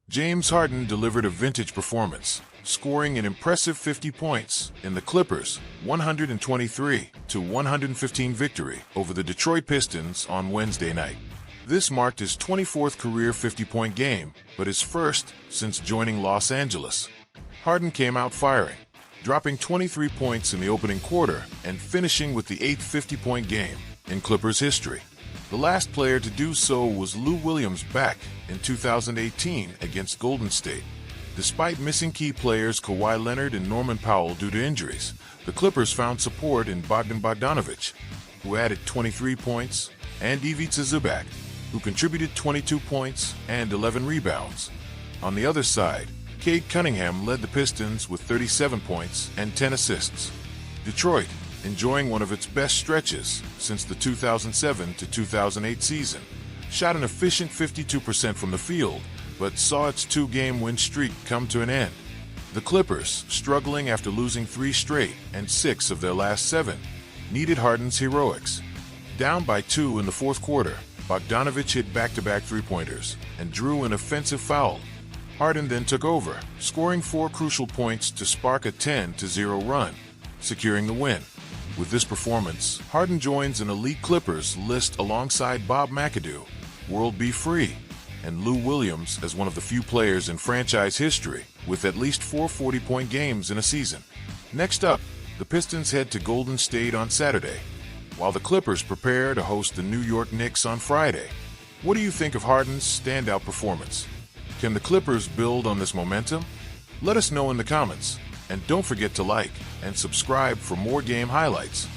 James Harden delivered a vintage performance, scoring an impressive 50 points in the Clippers' 123-115 victory over the Detroit Pistons on Wednesday night. This marked his 24th career 50-point game, but his first since joining Los Angeles. Harden came out firing, dropping 23 points in the opening quarter and finishing with the 8th 50-point game in Clippers history. The last player to do so was Lou Williams back in 2018 against Golden State. Despite missing key players Kawhi Leonard and Norman Powell due to injuries, the Clippers found support in Bogdan Bogdanović, who added 23 points, and Ivica Zubac, who contributed 22 points and 11 rebounds. On the other side, Cade Cunningham led the Pistons with 37 points and 10 assists. Detroit, enjoying one of its best stretches since the 2007-2008 season, shot an efficient 52% from the field, but saw its two-game win streak come to an end. The Clippers, struggling after losing 3 straight and 6 of their last 7, needed Harden's heroics. Down by 2 in the fourth quarter, Bogdanović hit back-to-back three-pointers and drew an offensive foul. Harden then took over, scoring 4 crucial points to spark a 10-0 run, securing the win. With this performance, Harden joins an elite Clippers list alongside Bob McAdoo, World B. Free, and Lou Williams as one of the few players in franchise history with at least 4 40-point games in a season. Next up, the Pistons head to Golden State on Saturday, while the Clippers prepare to host the New York Knicks on Friday. What do you think of Harden's standout performance? Can the Clippers build on this momentum? Let us know in the comments, and don't forget to like and subscribe for more game highlights.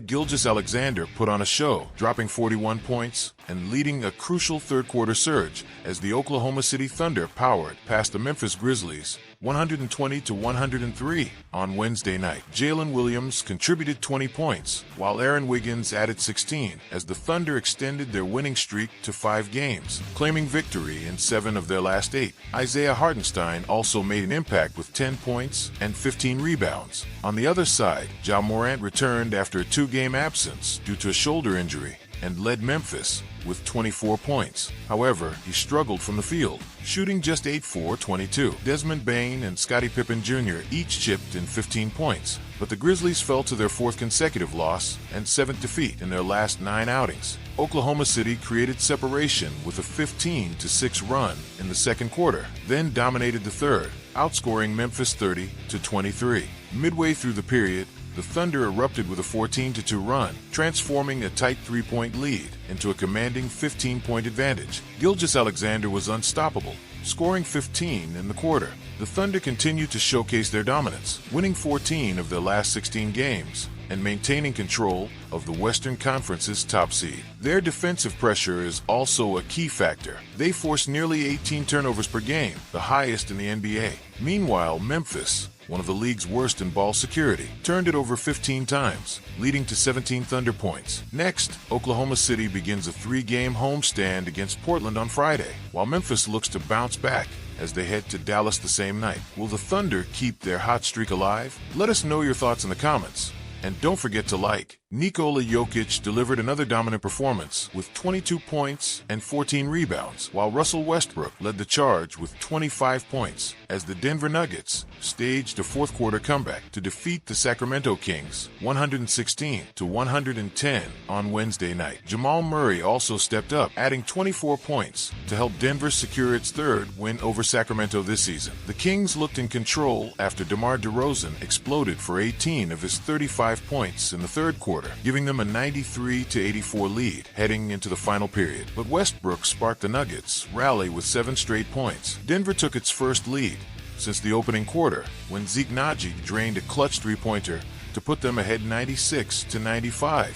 Gilgeous-Alexander put on a show, dropping 41 points and leading a crucial third-quarter surge as the Oklahoma City Thunder powered past the Memphis Grizzlies 120-103 on Wednesday night. Jalen Williams contributed 20 points, while Aaron Wiggins added 16 as the Thunder extended their winning streak to 5 games, claiming victory in 7 of their last 8. Isaiah Hartenstein also made an impact with 10 points and 15 rebounds. On the other side, Ja Morant returned after a 2-game absence due to a shoulder injury and led Memphis with 24 points. However, he struggled from the field, shooting just 8-for-22. Desmond Bane and Scottie Pippen Jr. each chipped in 15 points, but the Grizzlies fell to their 4th consecutive loss and 7th defeat in their last 9 outings. Oklahoma City created separation with a 15-6 run in the second quarter, then dominated the third, outscoring Memphis 30-23. Midway through the period, the Thunder erupted with a 14-2 run, transforming a tight 3-point lead into a commanding 15-point advantage. Gilgeous-Alexander was unstoppable, scoring 15 in the quarter. The Thunder continued to showcase their dominance, winning 14 of their last 16 games and maintaining control of the Western Conference's top seed. Their defensive pressure is also a key factor. They forced nearly 18 turnovers per game, the highest in the NBA. Meanwhile, Memphis, one of the league's worst in ball security, turned it over 15 times, leading to 17 Thunder points. Next, Oklahoma City begins a 3-game homestand against Portland on Friday, while Memphis looks to bounce back as they head to Dallas the same night. Will the Thunder keep their hot streak alive? Let us know your thoughts in the comments. And don't forget to like. Nikola Jokic delivered another dominant performance with 22 points and 14 rebounds, while Russell Westbrook led the charge with 25 points as the Denver Nuggets staged a fourth-quarter comeback to defeat the Sacramento Kings 116-110 on Wednesday night. Jamal Murray also stepped up, adding 24 points to help Denver secure its 3rd win over Sacramento this season. The Kings looked in control after DeMar DeRozan exploded for 18 of his 35 points in the third quarter, giving them a 93-84 lead heading into the final period. But Westbrook sparked the Nuggets' rally with 7 straight points. Denver took its first lead since the opening quarter when Zeke Naji drained a clutch 3-pointer to put them ahead 96-95.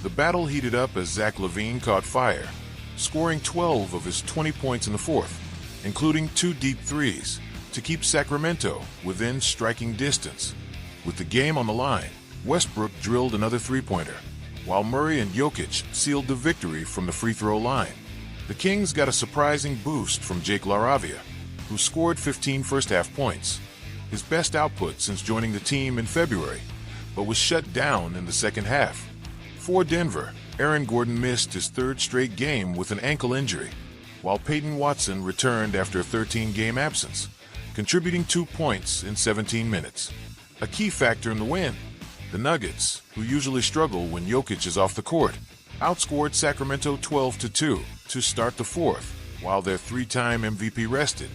The battle heated up as Zach LaVine caught fire, scoring 12 of his 20 points in the fourth, including 2 deep threes to keep Sacramento within striking distance. With the game on the line, Westbrook drilled another 3-pointer, while Murray and Jokic sealed the victory from the free throw line. The Kings got a surprising boost from Jake LaRavia, who scored 15 first-half points, his best output since joining the team in February, but was shut down in the second half. For Denver, Aaron Gordon missed his 3rd straight game with an ankle injury, while Peyton Watson returned after a 13-game absence, contributing 2 points in 17 minutes. A key factor in the win, the Nuggets, who usually struggle when Jokic is off the court, outscored Sacramento 12-2 to start the fourth, while their 3-time MVP rested.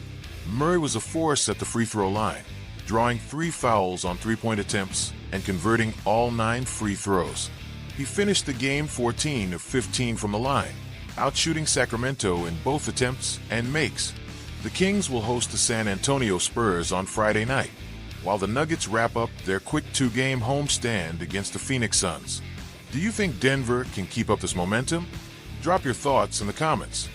Murray was a force at the free throw line, drawing 3 fouls on 3-point attempts and converting all 9 free throws. He finished the game 14 of 15 from the line, outshooting Sacramento in both attempts and makes. The Kings will host the San Antonio Spurs on Friday night, while the Nuggets wrap up their quick 2-game homestand against the Phoenix Suns. Do you think Denver can keep up this momentum? Drop your thoughts in the comments.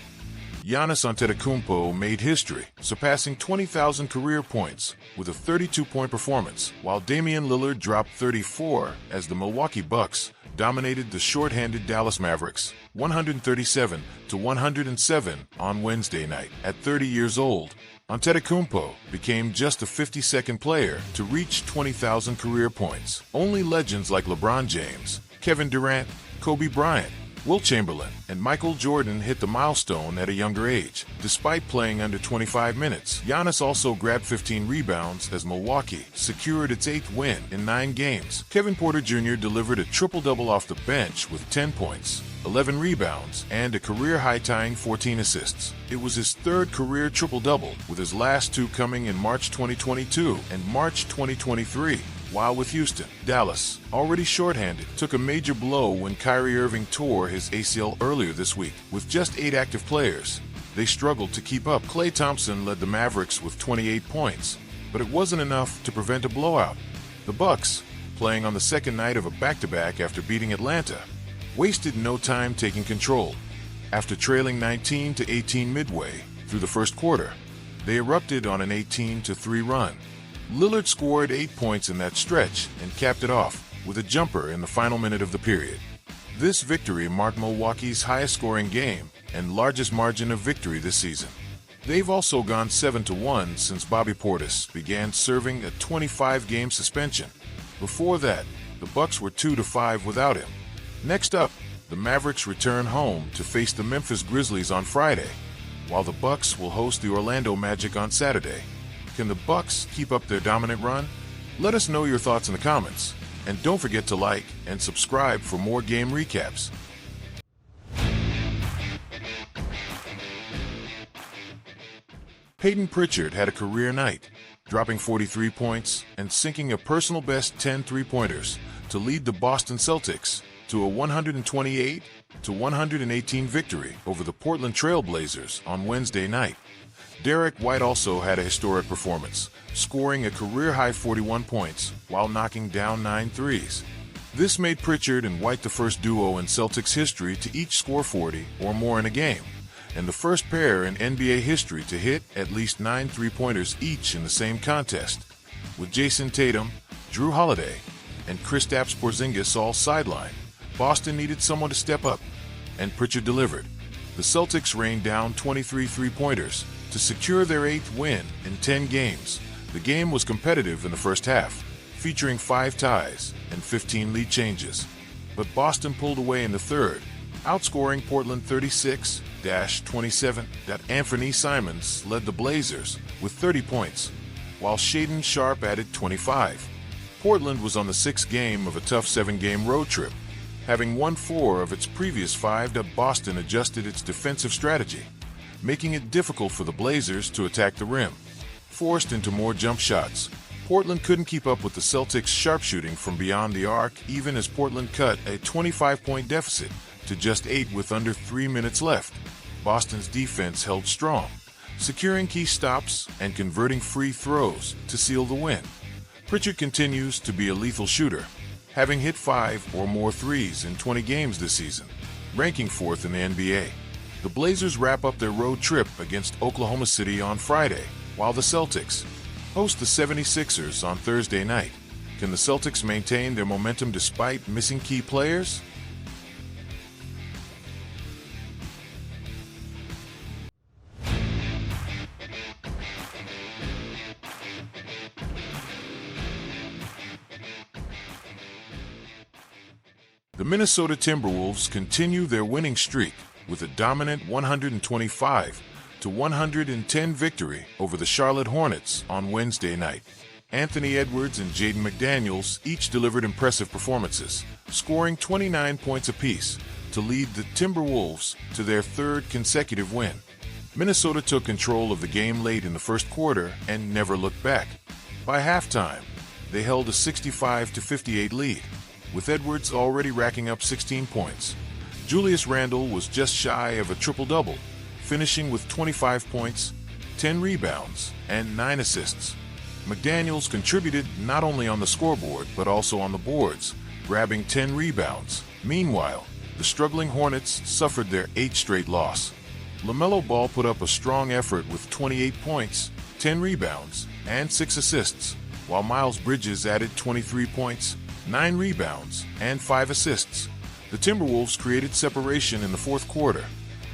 Giannis Antetokounmpo made history, surpassing 20,000 career points with a 32-point performance, while Damian Lillard dropped 34 as the Milwaukee Bucks dominated the short-handed Dallas Mavericks 137-107 on Wednesday night. At 30 years old, Antetokounmpo became just the 52nd player to reach 20,000 career points. Only legends like LeBron James, Kevin Durant, Kobe Bryant, Wilt Chamberlain, and Michael Jordan hit the milestone at a younger age. Despite playing under 25 minutes, Giannis also grabbed 15 rebounds as Milwaukee secured its 8th win in 9 games. Kevin Porter Jr. delivered a triple-double off the bench with 10 points, 11 rebounds, and a career-high-tying 14 assists. It was his 3rd career triple-double, with his last 2 coming in March 2022 and March 2023. While with Houston, Dallas, already shorthanded, took a major blow when Kyrie Irving tore his ACL earlier this week. With just 8 active players, they struggled to keep up. Klay Thompson led the Mavericks with 28 points, but it wasn't enough to prevent a blowout. The Bucks, playing on the second night of a back-to-back after beating Atlanta, wasted no time taking control. After trailing 19-18 midway through the first quarter, they erupted on an 18-3 run. Lillard scored 8 points in that stretch and capped it off with a jumper in the final minute of the period. This victory marked Milwaukee's highest-scoring game and largest margin of victory this season. They've also gone 7-1 since Bobby Portis began serving a 25-game suspension. Before that, the Bucks were 2-5 without him. Next up, the Mavericks return home to face the Memphis Grizzlies on Friday, while the Bucks will host the Orlando Magic on Saturday. Can the Bucks keep up their dominant run? Let us know your thoughts in the comments, and don't forget to like and subscribe for more game recaps. Peyton Pritchard had a career night, dropping 43 points and sinking a personal best 10 three-pointers to lead the Boston Celtics to a 128-118 victory over the Portland Trail Blazers on Wednesday night. Derek White also had a historic performance, scoring a career-high 41 points while knocking down 9 threes. This made Pritchard and White the first duo in Celtics history to each score 40 or more in a game, and the first pair in NBA history to hit at least 9 three-pointers each in the same contest. With Jason Tatum, Drew Holiday, and Kristaps Porzingis all sidelined, Boston needed someone to step up, and Pritchard delivered. The Celtics rained down 23 three-pointers to secure their 8th win in 10 games. The game was competitive in the first half, featuring 5 ties and 15 lead changes. But Boston pulled away in the third, outscoring Portland 36-27. Anthony Simons led the Blazers with 30 points, while Shaedon Sharpe added 25. Portland was on the 6th game of a tough 7-game road trip. Having won 4 of its previous 5, Boston adjusted its defensive strategy, making it difficult for the Blazers to attack the rim. Forced into more jump shots, Portland couldn't keep up with the Celtics' sharpshooting from beyond the arc, even as Portland cut a 25-point deficit to just 8 with under 3 minutes left. Boston's defense held strong, securing key stops and converting free throws to seal the win. Pritchard continues to be a lethal shooter, having hit 5 or more threes in 20 games this season, ranking 4th in the NBA. The Blazers wrap up their road trip against Oklahoma City on Friday, while the Celtics host the 76ers on Thursday night. Can the Celtics maintain their momentum despite missing key players? The Minnesota Timberwolves continue their winning streak, with a dominant 125-110 victory over the Charlotte Hornets on Wednesday night. Anthony Edwards and Jaden McDaniels each delivered impressive performances, scoring 29 points apiece to lead the Timberwolves to their third consecutive win. Minnesota took control of the game late in the first quarter and never looked back. By halftime, they held a 65-58 lead, with Edwards already racking up 16 points. Julius Randle was just shy of a triple-double, finishing with 25 points, 10 rebounds, and 9 assists. McDaniels contributed not only on the scoreboard but also on the boards, grabbing 10 rebounds. Meanwhile, the struggling Hornets suffered their 8th straight loss. LaMelo Ball put up a strong effort with 28 points, 10 rebounds, and 6 assists, while Miles Bridges added 23 points, 9 rebounds, and 5 assists. The Timberwolves created separation in the fourth quarter,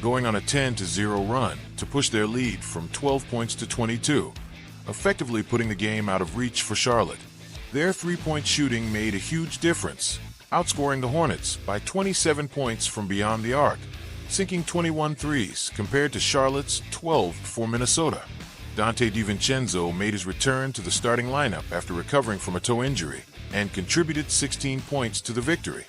going on a 10-0 run to push their lead from 12 points to 22, effectively putting the game out of reach for Charlotte. Their three-point shooting made a huge difference, outscoring the Hornets by 27 points from beyond the arc, sinking 21 threes compared to Charlotte's 12 for Minnesota. Dante DiVincenzo made his return to the starting lineup after recovering from a toe injury and contributed 16 points to the victory.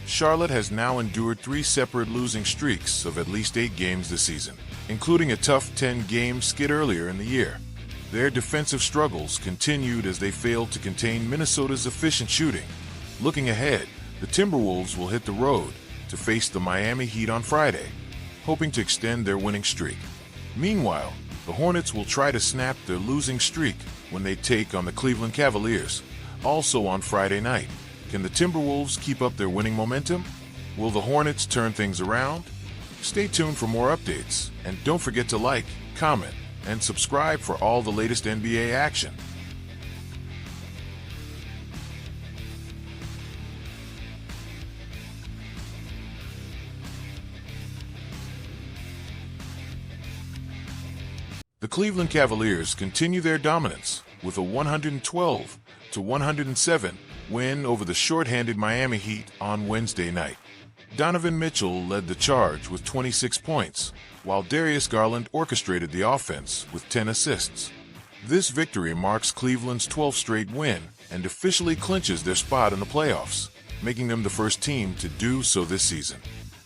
Charlotte has now endured 3 separate losing streaks of at least 8 games this season, including a tough 10-game skid earlier in the year. Their defensive struggles continued as they failed to contain Minnesota's efficient shooting. Looking ahead, the Timberwolves will hit the road to face the Miami Heat on Friday, hoping to extend their winning streak. Meanwhile, the Hornets will try to snap their losing streak when they take on the Cleveland Cavaliers, also on Friday night. Can the Timberwolves keep up their winning momentum? Will the Hornets turn things around? Stay tuned for more updates, and don't forget to like, comment, and subscribe for all the latest NBA action. The Cleveland Cavaliers continue their dominance with a 112-107 win over the short-handed Miami Heat on Wednesday night. Donovan Mitchell led the charge with 26 points, while Darius Garland orchestrated the offense with 10 assists. This victory marks Cleveland's 12th straight win and officially clinches their spot in the playoffs, making them the first team to do so this season.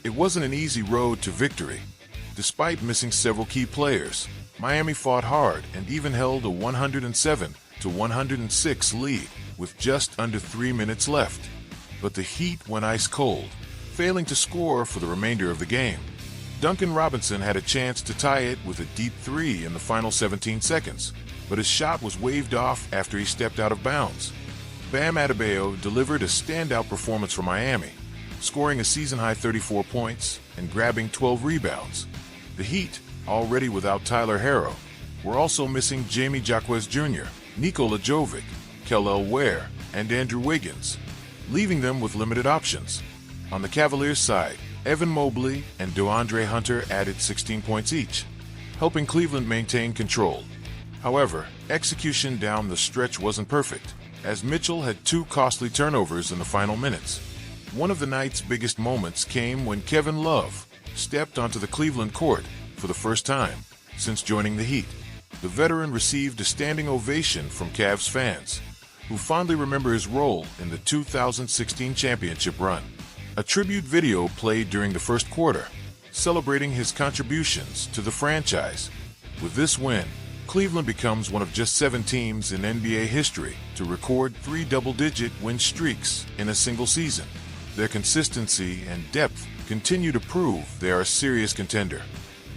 It wasn't an easy road to victory. Despite missing several key players, Miami fought hard and even held a 107-106 lead with just under 3 minutes left. But the Heat went ice cold, failing to score for the remainder of the game. Duncan Robinson had a chance to tie it with a deep three in the final 17 seconds, but his shot was waved off after he stepped out of bounds. Bam Adebayo delivered a standout performance for Miami, scoring a season-high 34 points and grabbing 12 rebounds. The Heat, already without Tyler Herro, were also missing Jamie Jaquez Jr., Nikola Jovic, Kel'el Ware, and Andrew Wiggins, leaving them with limited options. On the Cavaliers' side, Evan Mobley and DeAndre Hunter added 16 points each, helping Cleveland maintain control. However, execution down the stretch wasn't perfect, as Mitchell had 2 costly turnovers in the final minutes. One of the night's biggest moments came when Kevin Love stepped onto the Cleveland court for the first time since joining the Heat. The veteran received a standing ovation from Cavs fans, who fondly remember his role in the 2016 championship run. A tribute video played during the first quarter, celebrating his contributions to the franchise. With this win, Cleveland becomes one of just 7 teams in NBA history to record 3 double-digit win streaks in a single season. Their consistency and depth continue to prove they are a serious contender.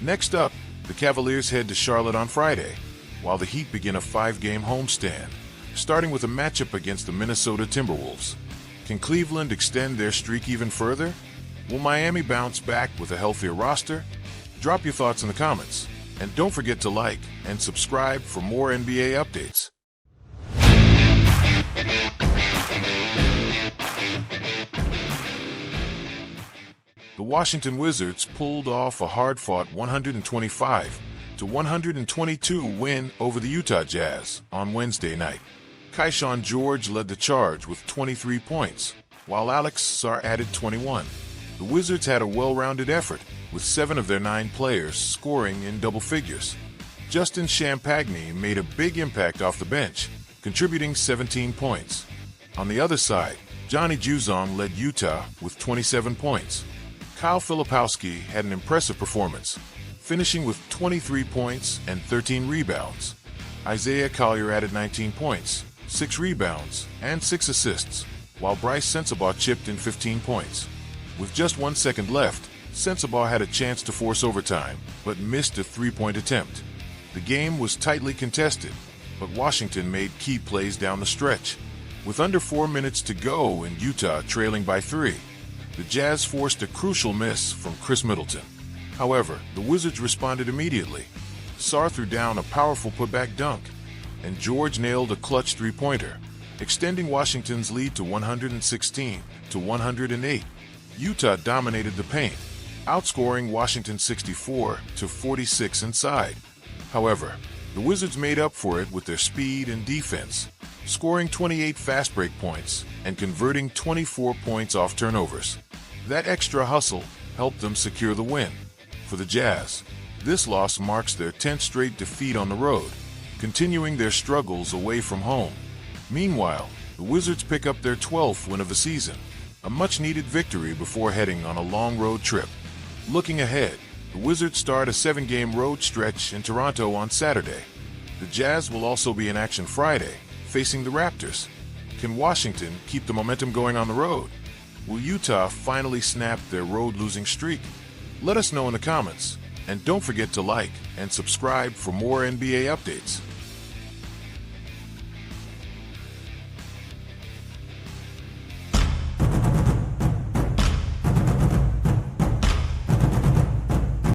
Next up, the Cavaliers head to Charlotte on Friday, while the Heat begin a 5-game homestand, starting with a matchup against the Minnesota Timberwolves. Can Cleveland extend their streak even further? Will Miami bounce back with a healthier roster? Drop your thoughts in the comments, and don't forget to like and subscribe for more NBA updates. The Washington Wizards pulled off a hard-fought 125-122 win over the Utah Jazz on Wednesday night. Keyshawn George led the charge with 23 points, while Alex Sarr added 21. The Wizards had a well-rounded effort, with 7 of their 9 players scoring in double figures. Justin Champagny made a big impact off the bench, contributing 17 points. On the other side, Johnny Juzong led Utah with 27 points. Kyle Filipowski had an impressive performance, finishing with 23 points and 13 rebounds. Isaiah Collier added 19 points, 6 rebounds, and 6 assists, while Bryce Sensabaugh chipped in 15 points. With just 1 second left, Sensabaugh had a chance to force overtime, but missed a 3-point attempt. The game was tightly contested, but Washington made key plays down the stretch. With under 4 minutes to go and Utah trailing by 3, the Jazz forced a crucial miss from Chris Middleton. However, the Wizards responded immediately. Sarr threw down a powerful putback dunk, and George nailed a clutch three-pointer, extending Washington's lead to 116-108. Utah dominated the paint, outscoring Washington 64-46 inside. However, the Wizards made up for it with their speed and defense, scoring 28 fast break points and converting 24 points off turnovers. That extra hustle helped them secure the win. For the Jazz, this loss marks their 10th straight defeat on the road, continuing their struggles away from home. Meanwhile, the Wizards pick up their 12th win of the season, a much-needed victory before heading on a long road trip. Looking ahead, the Wizards start a 7-game road stretch in Toronto on Saturday. The Jazz will also be in action Friday, facing the Raptors. Can Washington keep the momentum going on the road? Will Utah finally snap their road-losing streak? Let us know in the comments, and don't forget to like and subscribe for more NBA updates.